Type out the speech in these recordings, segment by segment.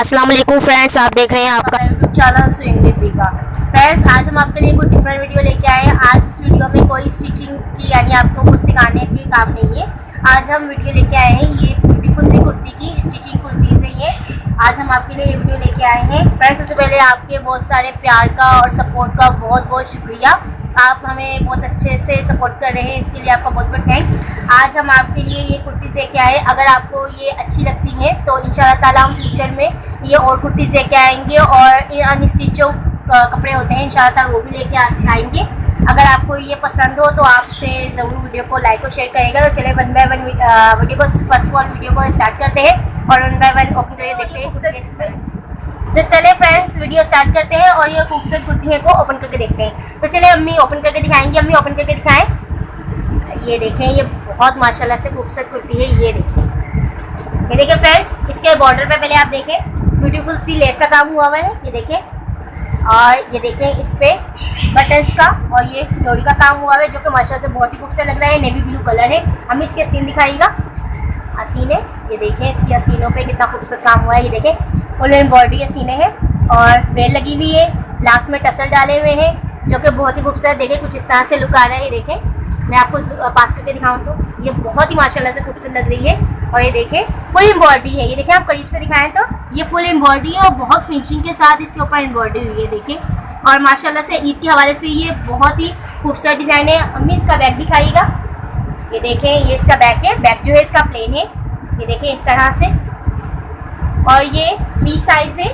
अस्सलाम वालेकुम फ्रेंड्स, आप देख रहे हैं आपका YouTube channel swing with Vibha. Friends, आज हम आपके लिए कुछ डिफरेंट वीडियो लेके आए हैं। आज इस वीडियो में कोई स्टिचिंग की यानी आपको कुछ सिखाने के काम नहीं है। आज हम वीडियो लेके आए हैं ये ब्यूटीफुल सी कुर्ती की स्टिचिंग कुर्ती से ये आज हम आपके लिए ये वीडियो लेके आए हैं। फ्रेंड्स, सबसे पहले आपके बहुत सारे प्यार का और सपोर्ट का बहुत बहुत शुक्रिया। आप हमें बहुत अच्छे से सपोर्ट कर रहे हैं, इसके लिए आपका बहुत बहुत थैंक्स। आज हम आपके लिए ये कुर्ती लेके आए। अगर आपको ये अच्छी लगती है तो इंशाल्लाह ताला हम फ्यूचर में ये और कुर्ती लेके आएंगे और ये अनस्टिच जो कपड़े होते हैं इंशाल्लाह ताला वो भी लेके आएंगे। अगर आपको ये पसंद हो तो आपसे ज़रूर वीडियो को लाइक और शेयर करेगा। तो चले वन बाय वन वीडियो को फर्स्ट ऑफ ऑल वीडियो को स्टार्ट करते हैं और वन बाय वन ओपन करके देखते हैं। तो चले फ्रेंड्स, वीडियो स्टार्ट करते हैं और ये खूबसूरत कुर्ती को ओपन करके देखते हैं। तो चले अम्मी ओपन करके दिखाएंगी। अम्मी ओपन करके दिखाएं। ये देखें, ये बहुत माशाल्लाह से खूबसूरत कुर्ती है। ये देखें फ्रेंड्स, इसके बॉर्डर पे पहले आप देखें ब्यूटीफुल सी लेस का काम हुआ है। ये देखें, और ये देखें इस पे बटन्स का और ये डोरी का काम हुआ है जो कि माशाल्लाह से बहुत ही खूबसूरत लग रहा है। नेवी ब्लू कलर है। अम्मी इसके आस्तीन दिखाइएगा। आसीने, ये देखें इसकी आसीनों पे कितना खूबसूरत काम हुआ है। ये देखें फुल एम्ब्रॉयडरी आसीने हैं और बेल लगी हुई है। लास्ट में टसल डाले हुए हैं जो कि बहुत ही खूबसूरत। देखें कुछ इस तरह से लुक आ रहा है। ये देखें, मैं आपको पास करके दिखाऊं तो ये बहुत ही माशाल्लाह से खूबसूरत लग रही है। और ये देखें फुल एम्ब्रॉयडरी है। ये देखें आप करीब से दिखाएं तो ये फुल एम्ब्रॉयडरी है और बहुत फिनिशिंग के साथ इसके ऊपर एम्ब्रॉयडरी हुई है। देखें, और माशाल्लाह से ईद के हवाले से ये बहुत ही खूबसूरत डिज़ाइन है। अम्मी इसका बैक दिखाइएगा। ये देखें, ये इसका बैक है। बैक जो है इसका प्लेन है। ये देखें इस तरह से, और ये फ्री साइज है।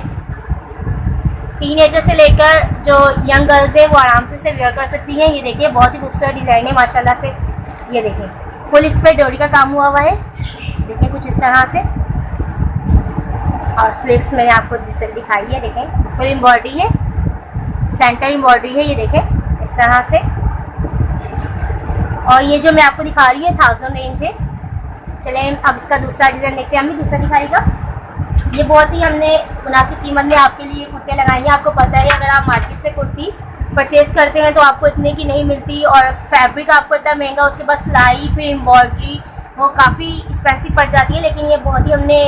टीनेजर से लेकर जो यंग गर्ल्स है वो आराम से वेयर कर सकती हैं। ये देखिए बहुत ही खूबसूरत डिज़ाइन है माशाल्लाह से। ये देखें फुल इस पर डोरी का काम हुआ है। देखिए कुछ इस तरह से, और स्लीव्स मैंने आपको जिस तरह दिखाई है। देखें फुल एम्ब्रॉयडरी है, सेंटर एम्ब्रॉयडरी है। ये देखें इस तरह से, और ये जो मैं आपको दिखा रही हूँ 1000 रेंज है। चलें अब इसका दूसरा डिज़ाइन देखते हैं। हमें दूसरा दिखाएगा। ये बहुत ही हमने मुनासिब कीमत में आपके लिए कुर्तियाँ लगाई हैं। आपको पता है अगर आप मार्केट से कुर्ती परचेज़ करते हैं तो आपको इतने की नहीं मिलती और फैब्रिक आपको इतना महंगा, उसके बाद सिलाई फिर एम्ब्रॉयडरी वो काफ़ी एक्सपेंसिव पड़ जाती है। लेकिन ये बहुत ही हमने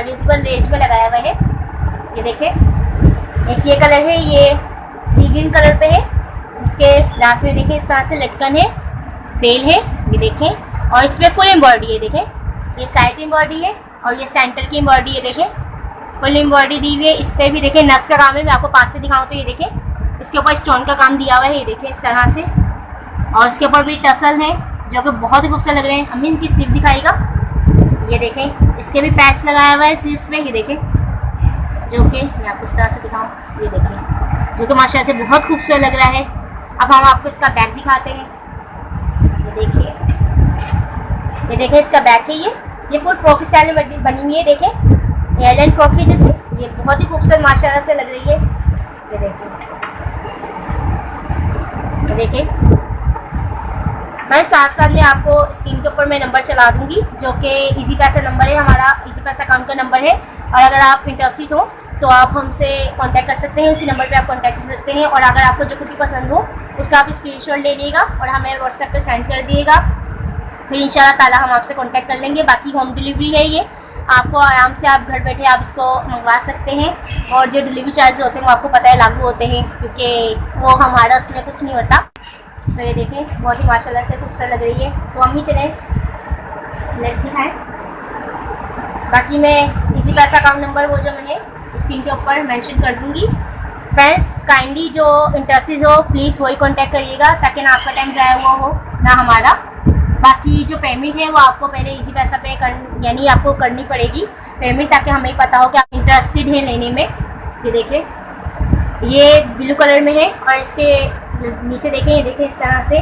रिजनेबल रेंज में लगाया हुआ है। ये देखें, एक ये कलर है, ये सी ग्रीन कलर पे है जिसके लास्ट में देखें इस तरह से लटकन है, बेल है। ये देखें, और इसमें फुल एम्ब्रॉयडरी है। देखें ये साइड एम्ब्रॉयडरी है और ये सेंटर की एम्ब्रॉयडरी है। देखें फुल एम्ब्रॉयडरी दी हुई है। इस पर भी देखें नक्श का काम है। मैं आपको पास से दिखाऊं तो ये देखें इसके ऊपर स्टोन का काम दिया हुआ है। ये देखें इस तरह से, और इसके ऊपर भी टसल है जो कि बहुत ही खूबसूरत लग रहे हैं। अम्मी इनकी स्लीव दिखाएगा। ये देखें इसके भी पैच लगाया हुआ है स्लीव्स पे। ये देखें जो कि मैं आपको इस तरह से दिखाऊँ। ये देखें जो कि माशाल्लाह से बहुत खूबसूरत लग रहा है। अब हम आपको इसका बैक दिखाते हैं। ये देखें इसका बैक है। ये फुल फ्रॉक स्टाइल में बनी हुई है। देखें एयरलाइन फ्रॉक है जैसे, ये बहुत ही खूबसूरत माशाल्लाह से लग रही है। ये देखें मैं साथ में आपको स्क्रीन के ऊपर मैं नंबर चला दूंगी जो कि इजी पैसा नंबर है, हमारा इजी पैसा अकाउंट का नंबर है। और अगर आप इंटरेस्टेड हो तो आप हमसे कांटेक्ट कर सकते हैं। उसी नंबर पे आप कांटेक्ट कर सकते हैं। और अगर आपको जो कुर्ती पसंद हो उसका आप स्क्रीनशॉट ले लीजिएगा और हमें व्हाट्सएप पे सेंड कर दिएगा। फिर इंशाल्लाह ताला हम आपसे कांटेक्ट कर लेंगे। बाकी होम डिलीवरी है, ये आपको आराम से आप घर बैठे आप इसको मंगवा सकते हैं। और जो डिलीवरी चार्ज होते हैं वो आपको पता है लागू होते हैं क्योंकि वो हमारा उसमें कुछ नहीं होता। सो ये देखें बहुत ही माशाल्लाह से खूबसूरत लग रही है। तो अम्मी चलें लेट्स दिखाएं। बाकी मैं इसी पैसा अकाउंट नंबर वो जो मैंने स्क्रीन के ऊपर मेंशन कर दूंगी। फ्रेंड्स काइंडली जो इंटरेस्टेड हो प्लीज़ वही कांटेक्ट करिएगा ताकि ना आपका टाइम ज़ाया हुआ हो ना हमारा। बाकी जो पेमेंट है वो आपको पहले इजी पैसा पे यानी आपको करनी पड़ेगी पेमेंट, ताकि हमें पता हो कि आप इंटरेस्टेड हैं लेने में। ये देखें ये ब्लू कलर में है और इसके नीचे देखें, ये देखें इस तरह से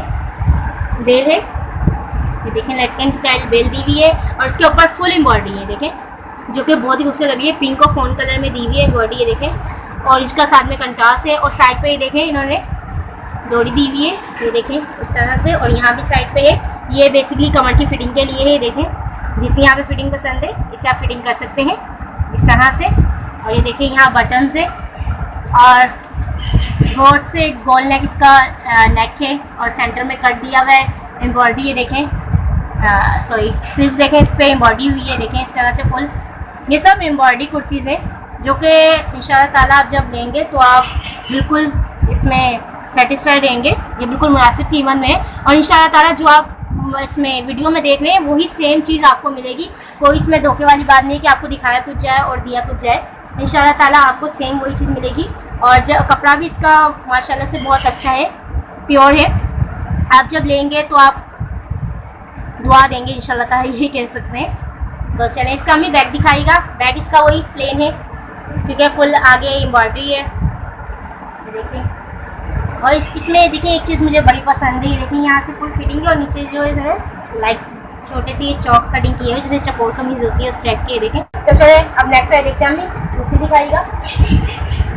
बेल है। ये देखें लटकन स्टाइल बेल दी हुई है और इसके ऊपर फुल एम्ब्रॉयडरी है। देखें जो कि बहुत ही खूबसूरत लग रही है। पिंक और फोन कलर में दी हुई है एम्ब्रॉयडरी। ये देखें, और इसका साथ में कंट्रास्ट है। और साइड पे ये देखें इन्होंने डोरी दी हुई है। ये देखें इस तरह से, और यहाँ भी साइड पे है। ये बेसिकली कमर की फिटिंग के लिए है। देखें जितनी यहाँ पे फिटिंग पसंद है इसे आप फिटिंग कर सकते हैं इस तरह से। और ये देखें यहाँ बटन्स है और रोड से गोल नेक इसका नेक है और सेंटर में कट दिया हुआ है एम्ब्रॉयडरी। ये देखें स्लीव्स देखें इस पर एम्ब्रॉयडरी हुई है। देखें इस तरह से फुल, ये सब एम्ब्रॉयडरी कुर्तीज़ है। जो कि इंशाल्लाह ताला आप जब लेंगे तो आप बिल्कुल इसमें सेटिस्फाइड रहेंगे। ये बिल्कुल मुनासिब कीमत में है और इंशाल्लाह ताला जो आप इसमें वीडियो में देख रहे हैं वही सेम चीज़ आपको मिलेगी। कोई इसमें धोखे वाली बात नहीं कि आपको दिखाया कुछ जाए और दिया कुछ जाए। इंशाल्लाह ताला आपको सेम वही चीज़ मिलेगी और कपड़ा भी इसका माशाल्लाह से बहुत अच्छा है, प्योर है। आप जब लेंगे तो आप दुआ देंगे इंशाल्लाह ताला, यही कह सकते हैं। तो चलें, इसका हमें बैग दिखाएगा। बैग इसका वही प्लेन है क्योंकि फुल आगे एम्ब्रॉयडरी है, ये देखें। और इसमें देखिए एक चीज़ मुझे बड़ी पसंद है, देखिए यहाँ से फुल फिटिंग है और नीचे जो है लाइक छोटे से ये चौक कटिंग की है जैसे चकोर कमीज होती है उस टाइप की, ये देखें। तो चले अब नेक्स्ट वाले देखते हैं, हमें दूसरी दिखाएगा।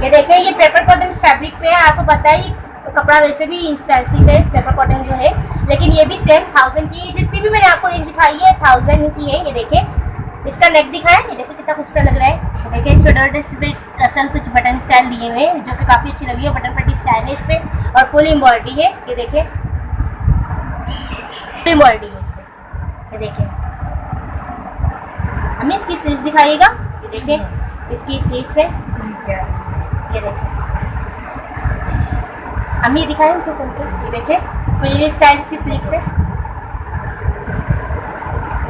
ये देखें, ये पेपर कॉटन फैब्रिक पे है। आपको पता है कपड़ा वैसे भी एक्सपेंसिव है पेपर कॉटन जो है, लेकिन ये भी सेम 1000 की, जितनी भी मैंने आपको रेंज दिखाई है 1000 की है। ये देखें, इसका नेक दिखाया, ये देखो कितना खूबसूरत लग रहा है। देखिए छोटे छोटे असल कुछ बटन स्टाइल दिए हुए हैं जो कि काफ़ी अच्छी लगी है। बटन पट्टी स्टाइल है इस पर और फुल एम्ब्रॉयडरी है, ये देखिए फुल एम्ब्रॉयडरी है इस पर। ये देखिए, हमें इसकी स्लीव्स दिखाइएगा। ये देखिए इसकी स्लीव्स है, ये देखिए हमें दिखाएं तो ये देखिए फुल स्टाइल इसकी स्लीव्स है।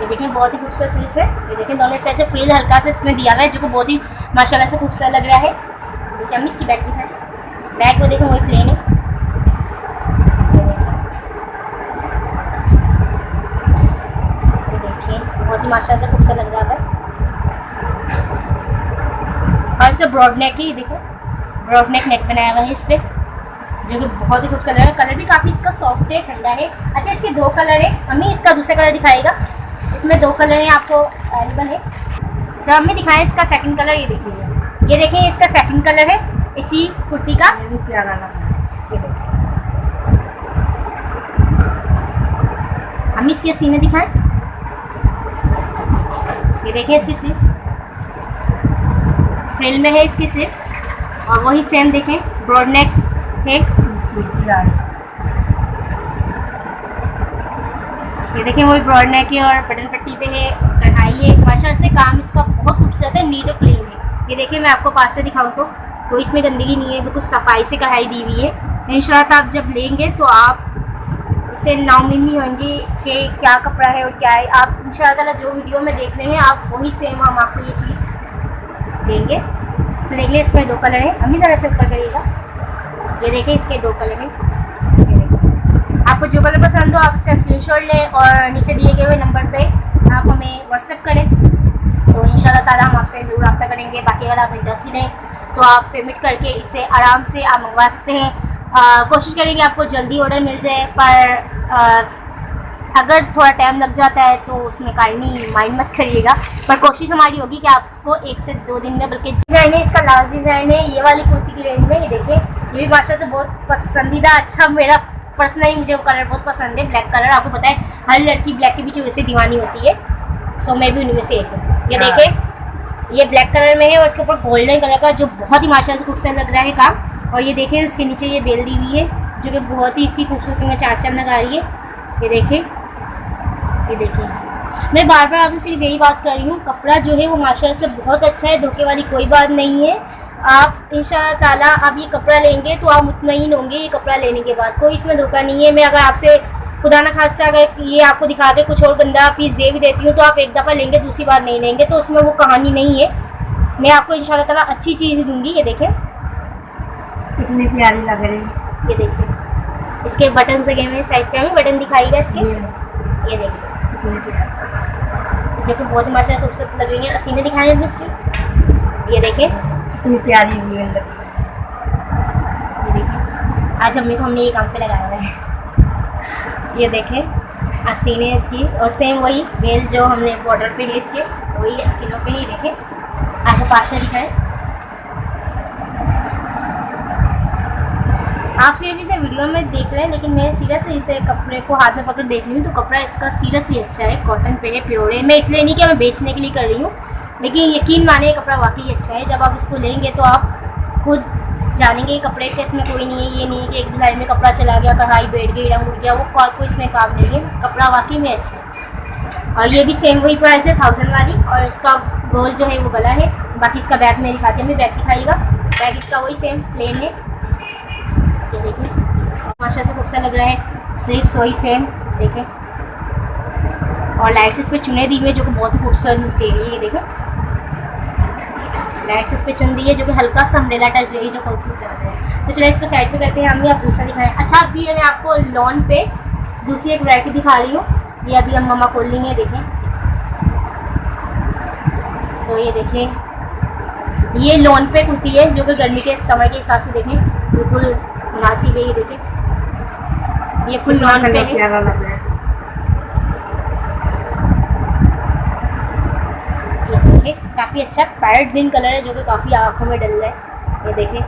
ये देखें बहुत ही खूबसूरत स्लीव्स है। ये देखें दोनों साइड से फ्रिल हल्का से इसमें दिया हुआ है जो कि बहुत ही माशाल्लाह से खूबसूरत लग रहा है। देखिए हम इसकी बैग दिखाएं, बैग को देखें वही प्लेन है। ये देखिए बहुत ही माशाल्लाह से खूबसूरत लग रहा है और इसे ब्रॉड नेक ही, देखो ब्रॉड नेक बनाया हुआ है इस पर जो कि बहुत ही खूबसूरत है। कलर भी काफ़ी इसका सॉफ्ट है, ठंडा है। अच्छा, इसके 2 कलर है, हमें इसका दूसरा कलर दिखाएगा। इसमें 2 कलर हैं आपको अवेलेबल है। जब हमें दिखाएं इसका सेकंड कलर, ये देखिए, ये देखें इसका सेकंड कलर है इसी कुर्ती का। ये भी प्यारा लग रहा है, ये देखिए। हम इसके सीने दिखाएं, ये देखें इसकी स्लीव फ्रिल में है इसकी स्लीव्स और वही सेम देखें ब्रॉड नेक है। ये देखें वही ब्रॉड नेक है और बटन पट्टी पे है, कढ़ाई है। माशाल्लाह से काम इसका बहुत खूबसूरत है, नीट और क्लीन है। ये देखिए मैं आपको पास से दिखाऊं तो कोई इसमें गंदगी नहीं है, बिल्कुल सफाई से कढ़ाई दी हुई है। इंशाल्लाह आप जब लेंगे तो आप इससे नाउमीद नहीं होंगे कि क्या कपड़ा है और क्या है। आप इंशाल्लाह जो वीडियो में देख रहे हैं आप वही सेम हम आपको ये चीज़ देंगे। तो देख लें इसमें 2 कलर हैं, हम ही ज़रा से ऊपर करिएगा। ये देखें इसके 2 कलर हैं। आपको जो कलर पसंद हो आप इसका स्क्रीनशॉट लें और नीचे दिए गए हुए नंबर पे आप हमें व्हाट्सएप करें तो इंशाल्लाह ताला हम आपसे ज़रूर रब्ता करेंगे। बाकी अगर आप इंटरेस्टेड हैं तो आप पेमेंट करके इसे आराम से आप मंगवा सकते हैं। कोशिश करेंगे आपको जल्दी ऑर्डर मिल जाए, पर अगर थोड़ा टाइम लग जाता है तो उसमें काइंडली माइंड मत करिएगा, पर कोशिश हमारी होगी कि आपको 1 से 2 दिन में, बल्कि डिज़ाइन है इसका लास्ट डिज़ाइन है ये वाली कुर्ती की रेंज में। ये देखें, ये भी माशाल्लाह से बहुत पसंदीदा, अच्छा मेरा पर्सनली मुझे वो कलर बहुत पसंद है, ब्लैक कलर। आपको पता है हर लड़की ब्लैक के पीछे वैसे दीवानी होती है, सो मैं भी उन्हीं में से एक हूँ। ये देखें ये ब्लैक कलर में है और इसके ऊपर गोल्डन कलर का जो बहुत ही माशाल्लाह से खूबसूरत लग रहा है काम। और ये देखें इसके नीचे ये बेल दी हुई है जो कि बहुत ही इसकी खूबसूरती में 4 चांद लगा रही है। ये देखें, ये देखिए, मैं बार बार आपसे सिर्फ यही बात कर रही हूँ, कपड़ा जो है वो माशाल्लाह से बहुत अच्छा है, धोखे वाली कोई बात नहीं है। आप इंशाअल्लाह ताला आप ये कपड़ा लेंगे तो आप मुतमईन होंगे ये कपड़ा लेने के बाद, कोई इसमें धोखा नहीं है। मैं अगर आपसे खुदा न खास्ता अगर ये आपको दिखा के कुछ और गंदा पीस दे भी देती हूँ तो आप एक दफ़ा लेंगे दूसरी बार नहीं लेंगे, तो उसमें वो कहानी नहीं है। मैं आपको इंशाअल्लाह ताला अच्छी चीज़ दूँगी। ये देखें कितनी प्यारी लग रही है। ये देखिए इसके बटन लगे हुए साइड पे, हमें बटन दिखाइएगा इसके। ये देखिए जो कि बहुत ही माशाल्लाह खूबसूरत लग रही है। सीने दिखाएं भी इसकी, ये देखें कितनी प्यारी लगी है। ये देखिए आज अम्मी को हमने ये काम पे लगाया हुआ है। ये देखें आस्तीन है इसकी और सेम वही बेल जो हमने बॉर्डर पे है इसके वही आस्तीनों पे ही। देखें आपको पास से दिखाएं, आप सिर्फ इसे वीडियो में देख रहे हैं लेकिन मैं सीरियसली इसे कपड़े को हाथ में पकड़ देख रही हूँ तो कपड़ा इसका सीरियसली अच्छा है, कॉटन पे है, प्योर है। मैं इसलिए नहीं कि मैं बेचने के लिए कर रही हूँ, लेकिन यकीन माने कपड़ा वाकई अच्छा है। जब आप इसको लेंगे तो आप खुद जानेंगे कपड़े के इसमें कोई नहीं है। ये नहीं कि एक धुलाई में कपड़ा चला गया, कढ़ाई बैठ गई, रंग उड़ गया, वो कोई इसमें काम नहीं है। कपड़ा वाकई में अच्छा है। और ये भी सेम वही प्राइस है 1000 वाली और इसका गोल जो है वो गला है, बाकी इसका बैग मैं दिखाती हूँ, हमें बैग दिखाइएगा। बैग इसका वही सेम प्लेन है, ये देखिए माशा से खूबसूरत लग रहा है। स्लीव्स वही सेम देखें, और लाइट्स इस पर चुने दी हुई है जो कि बहुत ही खूबसूरत लगती है। ये देखें लाइट्स इस पर चुन दी है जो कि हल्का सा अम्ब्रेला टच है जो बहुत खूबसूरत है। तो चलिए इस पर साइड पे करते हैं, हमने आप दूसरा दिखाएं। अच्छा अभी मैं आपको लॉन पे दूसरी एक वैरायटी दिखा रही हूँ, ये अभी हम मामा खोल लेंगे। देखें सो ये देखें, ये लॉन पे कुर्ती है जो कि गर्मी के समर के हिसाब से देखें बिल्कुल मुनासिब है। ये देखें ये फुल लॉन पे है, प्यारा लग रहा है। काफ़ी अच्छा पैरेट ग्रीन कलर है जो कि काफ़ी आंखों में डल रहा है। ये देखें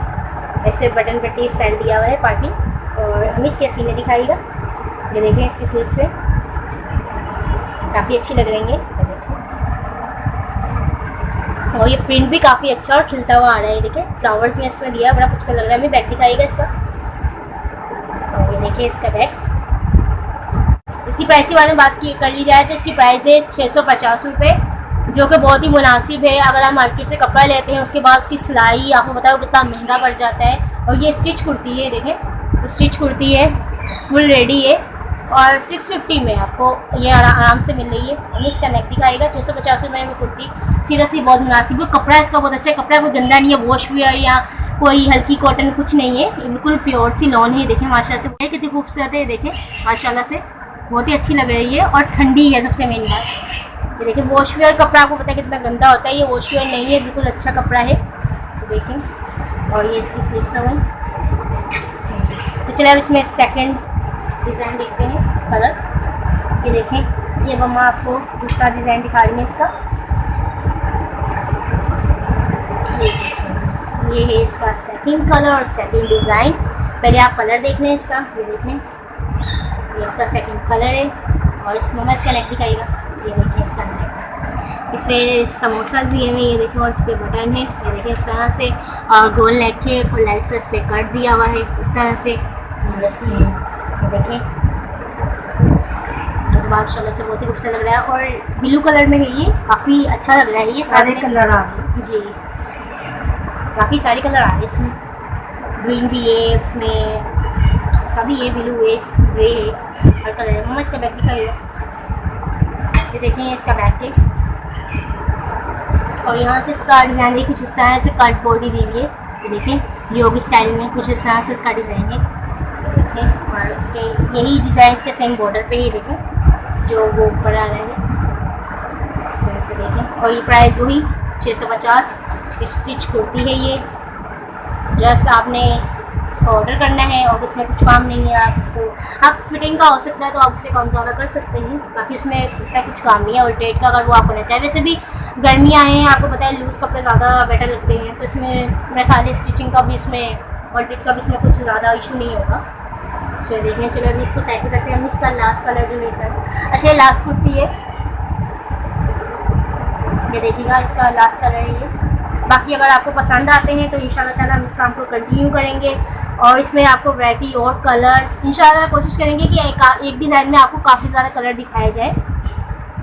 इस पर बटन पट्टी स्टाइल दिया हुआ है पाइपिंग, और हमें इसके सीने दिखाएगा। ये देखें इसकी स्लीव से काफ़ी अच्छी लग रही है, और ये प्रिंट भी काफ़ी अच्छा और खिलता हुआ आ रहा है। देखें फ्लावर्स में इसमें दिया, बड़ा खूबसूरत लग रहा है। हमें बैग दिखाएगा इसका, और ये देखिए इसका बैग। इसकी प्राइस के बारे में बात कर ली जाए तो इसकी प्राइस है 650 रुपये, जो कि बहुत ही मुनासिब है। अगर आप मार्केट से कपड़ा लेते हैं उसके बाद उसकी सिलाई आपको बताओ कितना महंगा पड़ जाता है। और ये स्टिच कुर्ती है, देखें स्टिच कुर्ती है, फुल रेडी है, और 650 में आपको ये आराम से मिल रही है। हमें इसका नेक दिखाएगा। 650 रुपये में कुर्ती सीरियसली बहुत मुनासिब है। कपड़ा इसका बहुत अच्छा है, कपड़ा कोई गंदा नहीं है, वॉश वेयर या कोई हल्की कॉटन कुछ नहीं है, बिल्कुल प्योर सी लॉन है। देखें माशाल्लाह से कितनी खूबसूरत है, देखें माशाल्लाह से बहुत ही अच्छी लग रही है, और ठंडी है सबसे मेन बात। ये देखिए वॉशवेयर कपड़ा आपको पता है कितना गंदा होता है, ये वॉशवेयर नहीं है, बिल्कुल अच्छा कपड़ा है। तो देखें, और ये इसकी स्लीव्स हो गई। तो चलिए अब इसमें सेकंड डिज़ाइन देखते हैं कलर। ये देखें ये मम्मा आपको दूसरा डिज़ाइन दिखा रही है इसका। ये है इसका सेकंड कलर और सेकंड डिज़ाइन। पहले आप कलर देख लें इसका। ये देखें ये इसका सेकंड कलर है, और इस मम्मा इसका नेक दिखाएगा। ये देखिए इसका नेक, इस पर समोसा दिए हुए, ये देखिए, और इस पर बटन है। ये देखिए इस तरह से, और गोल नेक है, और लाइट से इस पर कट दिया हुआ है इस तरह से। और इसकी ये देखिए माशाल्लाह से बहुत ही खूबसूरत लग रहा है, और ब्लू कलर में है, ये काफ़ी अच्छा लग रहा है। ये सारे कलर आ रहे जी, काफ़ी सारे कलर आ रहे हैं इसमें, ग्रीन भी है इसमें, सभी ये ब्लू है, ग्रे है, हर कलर है। मम्मा इसका बैग दिखाइएगा। ये देखें इसका बैग है, और यहाँ से इसका डिज़ाइन है कुछ इस तरह से, कट बॉडी दी हुई है। ये देखें योगी स्टाइल में कुछ इस तरह से इसका डिज़ाइन है। देखें, और इसके यही डिज़ाइन इसके सेम बॉर्डर पे ही देखें जो वो ऊपर आ रहा है इस तरह से। देखें, और ये प्राइस वही 650 स्टिच कुर्ती है। ये जस्ट आपने इसका ऑर्डर करना है, और उसमें कुछ काम नहीं है। आप इसको आप फिटिंग का हो सकता है तो आप उसे कम ज़्यादा कर सकते हैं, बाकी उसमें इसका कुछ काम नहीं है। अल्टरेट का अगर वो आप करना चाहें, वैसे भी गर्मियाँ हैं, आपको पता है लूज़ कपड़े ज़्यादा बेटर लगते हैं, तो इसमें मेरा ख्याल है स्टिचिंग का भी, इसमें अल्टरेट का भी इसमें कुछ ज़्यादा इशू नहीं होगा। तो देखिए चलो अभी इसको साइड पे करते हैं। हम इसका लास्ट कलर जो है, अच्छा ये लास्ट कुर्ती है, ये देखिएगा इसका लास्ट कलर है ये। बाकी अगर आपको पसंद आते हैं तो इंशाल्लाह ताला हम इस काम को कंटिन्यू करेंगे, और इसमें आपको वैरायटी और कलर्स इंशाल्लाह कोशिश करेंगे कि एक डिज़ाइन में आपको काफ़ी ज़्यादा कलर दिखाया जाए।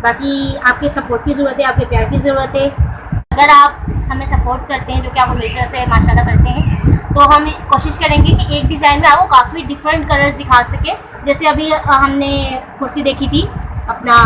बाकी आपके सपोर्ट की ज़रूरत है, आपके प्यार की ज़रूरत है। अगर आप हमें सपोर्ट करते हैं, जो कि आप हमेशा से माशाल्लाह करते हैं, तो हम कोशिश करेंगे कि एक डिज़ाइन में आपको काफ़ी डिफरेंट कलर्स दिखा सके। जैसे अभी हमने कुर्ती देखी थी अपना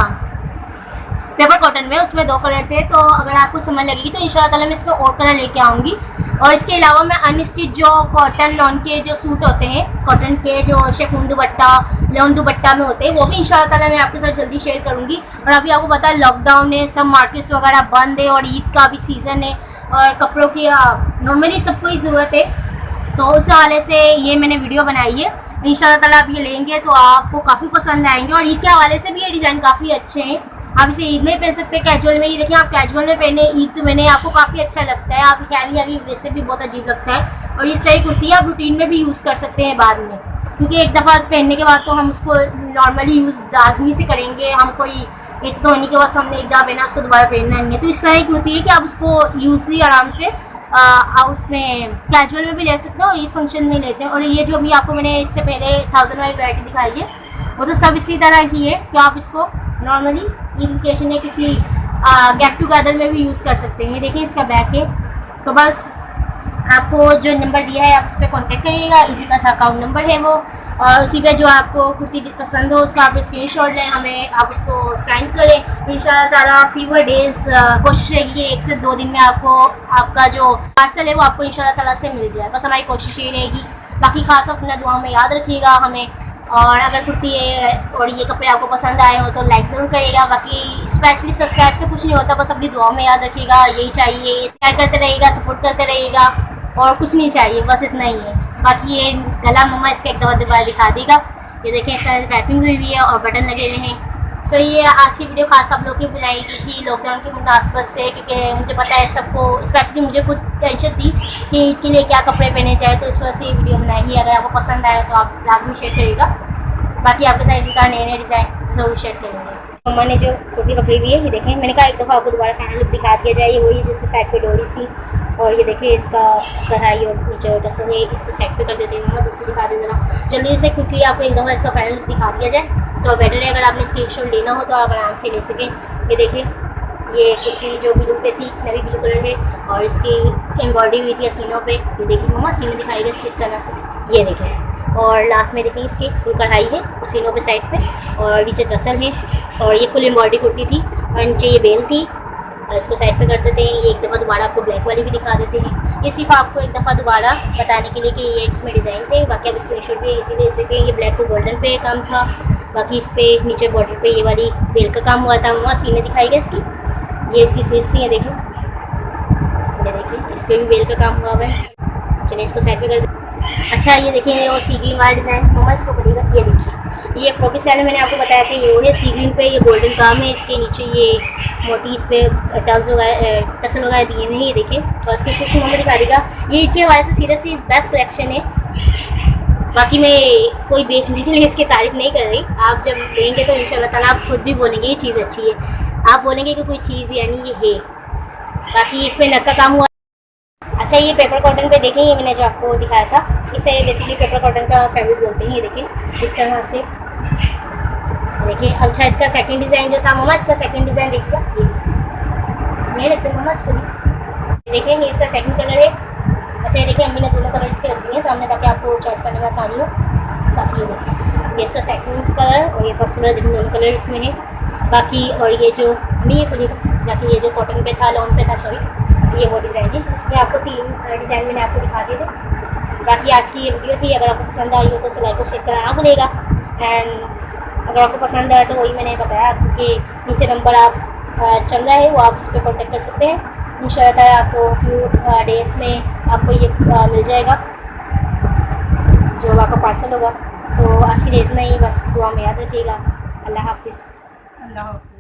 पेपर कॉटन में, उसमें 2 कलर थे, तो अगर आपको समझ लगेगी तो इंशाल्लाह ताला मैं इसमें और कलर लेके आऊँगी। और इसके अलावा मैं अनस्टिच जो कॉटन लॉन के जो सूट होते हैं, कॉटन के जो शेफून दुपट्टा लॉन दुपट्टा में होते हैं, वो भी इंशाल्लाह ताला मैं आपके साथ जल्दी शेयर करूँगी। और अभी आपको पता है लॉकडाउन है, सब मार्केट्स वगैरह बंद है, और ईद का भी सीज़न है, और कपड़ों की नॉर्मली सबको ही ज़रूरत है, तो उस हवाले से ये मैंने वीडियो बनाई है। इंशाल्लाह ताला आप ये लेंगे तो आपको काफ़ी पसंद आएंगे, और ईद के हवाले से भी ये डिज़ाइन काफ़ी अच्छे हैं। आप इसे ईद में पहन सकते हैं, कैजुअल में। ये देखिए आप कैजुअल में पहने, ईद पे मैंने आपको काफ़ी अच्छा लगता है, आप हैवी वैसे भी बहुत अजीब लगता है। और इस तरह की कुर्ती आप रूटीन में भी यूज़ कर सकते हैं बाद में, क्योंकि एक दफ़ा पहनने के बाद तो हम उसको नॉर्मली यूज़ लाजमी से करेंगे। हम कोई ऐसे तो होने के बाद हमने एक दफ़ा पहना उसको दोबारा पहनना नहीं है। तो इस तरह की कुर्ती है कि आप उसको यूजली आराम से आप उसमें कैजुअल में भी ले सकते हैं, और ईद फंक्शन में लेते हैं। और ये जो भी आपको मैंने इससे पहले 1000 वाली वैरायटी दिखाई है, वो तो सब इसी तरह की है कि आप इसको नॉर्मली ईद ओकेशन या किसी गेट टुगेदर में भी यूज़ कर सकते हैं। ये देखिए इसका बैक है। तो बस आपको जो नंबर दिया है आप उस पर कॉन्टेक्ट करिएगा। इसी पास अकाउंट नंबर है वो, और उसी पे जो आपको कुर्ती पसंद हो उसका आप स्क्रीनशॉट लें, हमें आप उसको सेंड करें। इंशाल्लाह ताला फीवर डेज़ कोशिश रहेगी कि 1 से 2 दिन में आपको आपका जो पार्सल है वो आपको इंशाल्लाह ताला से मिल जाए। बस हमारी कोशिश ये रहेगी। बाकी खास अपना दुआ में याद रखिएगा हमें, और अगर कुर्ती और ये कपड़े आपको पसंद आए हो तो लाइक ज़रूर करिएगा। बाकी स्पेशली सब्सक्राइब से कुछ नहीं होता, बस अपनी दुआ में याद रखिएगा। यही चाहिए, शेयर करते रहिएगा, सपोर्ट करते रहिएगा, और कुछ नहीं चाहिए, बस इतना ही है। बाकी ये गला मम्मा इसका एक दफ़ा दोबारा दिखा देगा। ये देखें इस तरह पैकिंग हुई हुई है और बटन लगे हुए हैं। सो ये आज की वीडियो खास आप लोग की बनाई गई थी लॉकडाउन की मुनासबत से, क्योंकि मुझे पता है सबको, स्पेशली मुझे खुद टेंशन थी कि ईद के लिए क्या कपड़े पहने जाए, तो इस वजह से ये वीडियो बनाई है। अगर आपको पसंद आए तो आप लाजमी शेयर करिएगा। बाकी आपके साथ इसी तरह नए नए डिज़ाइन ज़रूर शेयर करेंगे। मम्मा ने जो कुर्ती पकड़ी हुई है ये देखें, मैंने कहा एक दफ़ा आपको दोबारा फाइनल लुक दिखा दिया जाए। ये वही है जिसके साइड पे डोरीज थी, और ये देखिए इसका कढ़ाई और नीचे टसल है। इसको साइड पे कर देते हैं। मम्मा दूसरी दिखा दें ज़रा जल्दी से, क्योंकि आपको एक दफ़ा इसका फाइनल लुक दिखा दिया जाए तो बेटर है। अगर आपने स्क्रीनशॉट लेना हो तो आप आराम से ले सकें। ये देखिए ये कुर्ती जो ब्लू पे थी, नेवी ब्लू कलर है, और इसकी एम्ब्रॉयडरी हुई थी सीनों पे। ये देखिए मम्मा सीने दिखाई गई किस तरह से, ये देखें। और लास्ट में देखें इसकी फुल कढ़ाई है सीनों पे साइड पे, और नीचे टसल है, और ये फुल एम्ब्रॉयडरी कुर्ती थी, और नीचे ये बेल थी। और इसको साइड पे कर देते हैं। ये एक दफ़ा दोबारा आपको ब्लैक वाली भी दिखा देते हैं। ये सिर्फ आपको एक दफ़ा दोबारा बताने के लिए कि ये इसमें डिज़ाइन थे। बाकी आप स्क्रीनशॉट भी इजी ले सकें। ये ब्लैक टू गोल्डन पे काम था। बाकी इस पर नीचे बॉर्डर पे ये वाली बेल का काम हुआ था। वहाँ सीने दिखाई गई इसकी, ये इसकी स्लीव्स थी। ये देखें, ये देखिए इस पर भी बेल का काम हुआ है। चलिए इसको साइड पे कर दें। अच्छा ये देखिए वो सी ग्रीन वाला डिज़ाइन मम्मा इसको पड़ेगा। ये देखिए ये फ्रॉकी स्टाइल में मैंने आपको बताया था, ये वो है सी ग्रीन पे। ये गोल्डन काम है, इसके नीचे ये मोती इस पर टल्स वगैरह टसल वगैरह दिए हुए हैं। ये देखिए, और इसके सिर्फ मम्मा दिखा देगा। ये ईद के हवाले से सीरियसली बेस्ट कलेक्शन है। बाकी मैं कोई बेचने के लिए इसकी तारीफ़ नहीं कर रही। आप जब लेंगे तो इंशाल्लाह ताला आप खुद भी बोलेंगे ये चीज़ अच्छी है। आप बोलेंगे कि कोई चीज़ यानी ये है। बाकी इसमें नक का काम हुआ। अच्छा ये पेपर कॉटन पे देखें, ये मैंने जो आपको दिखाया था, इसे बेसिकली पेपर कॉटन का फैब्रिक बोलते हैं। ये देखें इस तरह से देखिए। अच्छा इसका सेकंड डिज़ाइन जो था मम्मा, इसका सेकंड डिज़ाइन देखिएगा, ये लगता है मम्मा इसको भी देखें। ये इसका सेकंड कलर है। अच्छा ये देखिए अम्मी ने दोनों कलर इसके रख दिए हैं सामने ताकि आपको चॉइस करने में आसानी हो। बाकी ये देखिए ये इसका सेकंड कलर और ये फर्स्ट कलर, देखिए दोनों कलर इसमें है। बाकी और ये जो अम्मी ये खुलेगा, बाकी ये जो कॉटन पे था, लॉन पे था सॉरी, ये वो डिज़ाइन है। इसमें आपको 3 डिज़ाइन मैंने आपको दिखा दिए थे। बाकी आज की ये वीडियो थी। अगर आपको पसंद आई हो तो लाइक और शेयर करना भूलिएगा। एंड अगर आपको पसंद आया तो वही मैंने बताया, क्योंकि नीचे नंबर आप चल रहा है वो आप उस पर कॉन्टेक्ट कर सकते हैं। इंशाल्लाह ताला आपको फ्यू डेज़ में आपको ये मिल जाएगा जो आपका पार्सल होगा। तो आज के लिए इतना ही, बस दुआ में याद रखिएगा। अल्लाह हाफिज़। अल्लाह